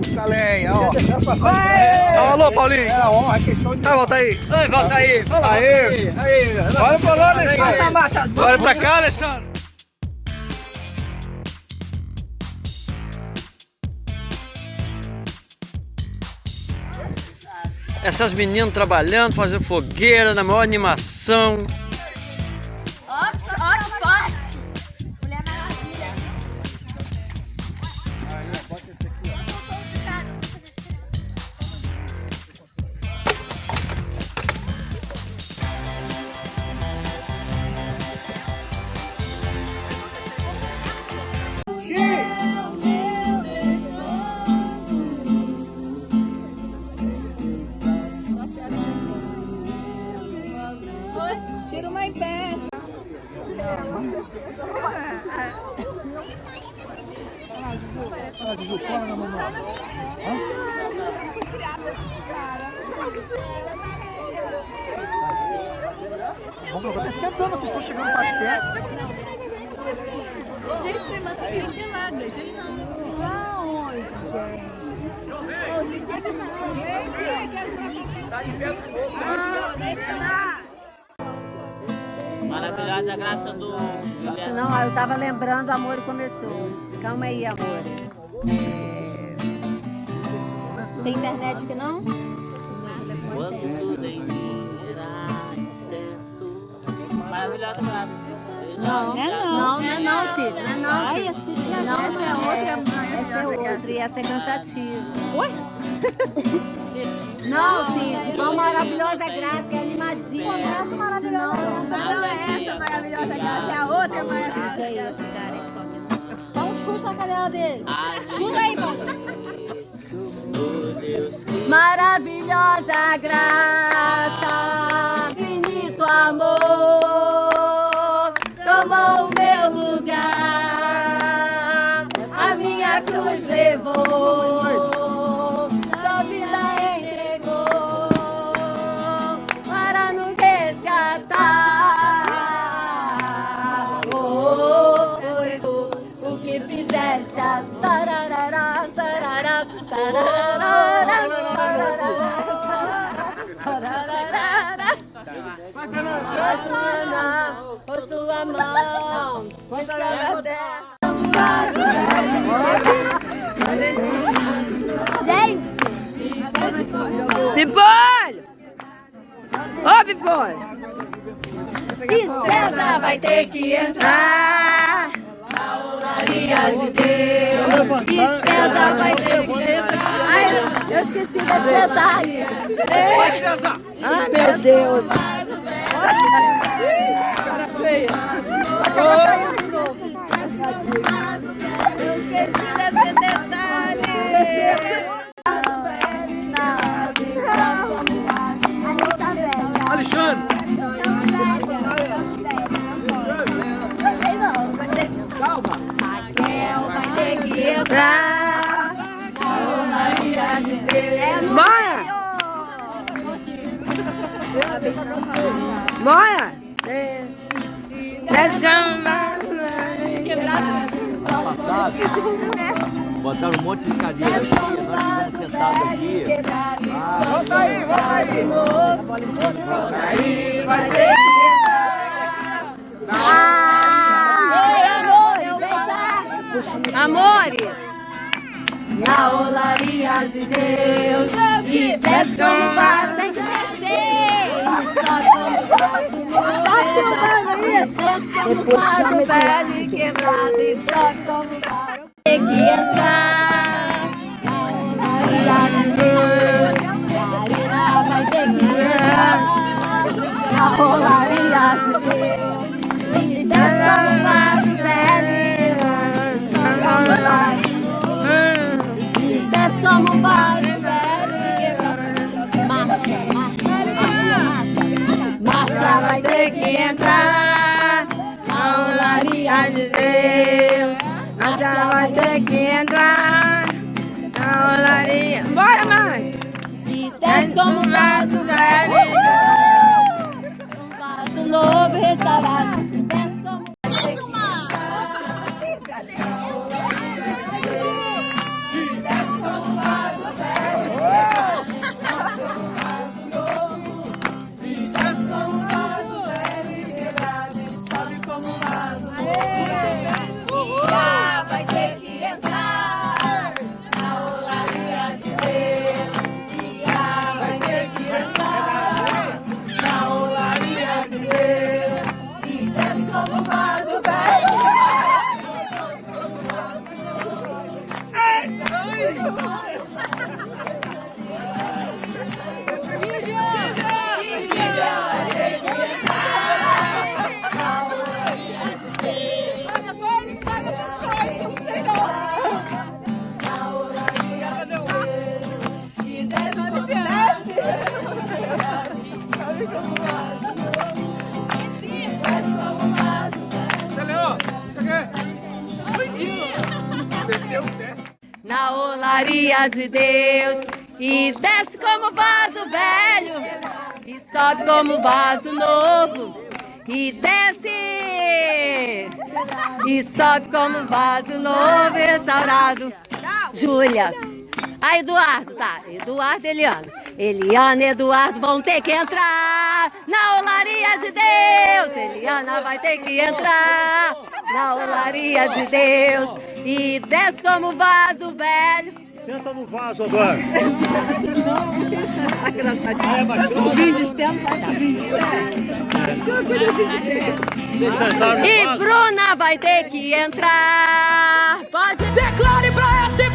buscar lenha, ó. Alô, Paulinho. É a honra, questão de... Volta aí. Ai, volta aí. Fala aí. Olha pra lá, Alexandre. Olha pra cá, Alexandre. Essas meninas trabalhando, fazendo fogueira, na maior animação. Ó, forte! Mulher Maravilha! Bota esse aqui, ó. Tira uma em pé. Juju, cola na mamãe. Vamos lá, tá esquentando, vocês estão chegando para perto. Gente, mas tem geladas. Aonde, Maravilhosa graça do Juliano. Não, eu tava lembrando, amor começou. Calma aí, amor. Tem internet que não? Quando tudo em mim irá certo. Maravilhosa graça. Não, filho. Não é não, filho. Não, essa é outra. Essa é outra e essa é cansativa. Oi? Não, filho. Uma maravilhosa graça, que é animadinha. Essa maravilhosa. Não é essa maravilhosa graça, é a outra maravilhosa graça. Dá um chute na cadela dele. Chuta aí, pô. Maravilhosa graça, infinito amor, tomou o meu lugar, a minha cruz levou, sua vida entregou, para nos resgatar. Oh, por isso, o que fizeste, tararara, tararara, tararara. Com sua mão, gente! Pipolho! Ô, Pipolho! E César vai ter que entrar na olaria de Deus. E César vai ter que entrar. Ai, eu esqueci desse detalhe. Ai, meu Deus! Eu esqueci desse detalhe. Alexandre. Raquel vai ter que entrar na olaria de Deus. Bora! Bora! Let's go! Botaram um monte de cadeira aqui, nós ficamos sentados aqui. Volta aí, vai de novo. Volta aí, vai ter que entrar. Ei, amores, vem cá. Amores, na olaria de Deus, e desce como vaso, tem que descer. Só como vaso novo, desce como vaso velho e quebrado, e só como vaso. Tem que entrar na olaria de Deus. Marina vai ter que entrar na olaria de Deus. E desce como vaso velho, como vaso. E desce como vaso velho e quebrado. Márcia vai ter que entrar na olaria de Deus. Márcia vai ter que entrar na olaria. Bora, mãe! E desce como vaso velho, um vaso novo restaurado. Desce como vaso Na olaria de Deus e desce como vaso velho e sobe como vaso novo e desce e sobe como vaso novo restaurado. Júlia. Ah, Eduardo, tá. Eduardo e Eliana e Eduardo vão ter que entrar na olaria de Deus. Eliana vai ter que entrar na olaria de Deus e desce como vaso velho. Senta no vaso agora. E Bruna vai ter que entrar. Pode. Declare pra esse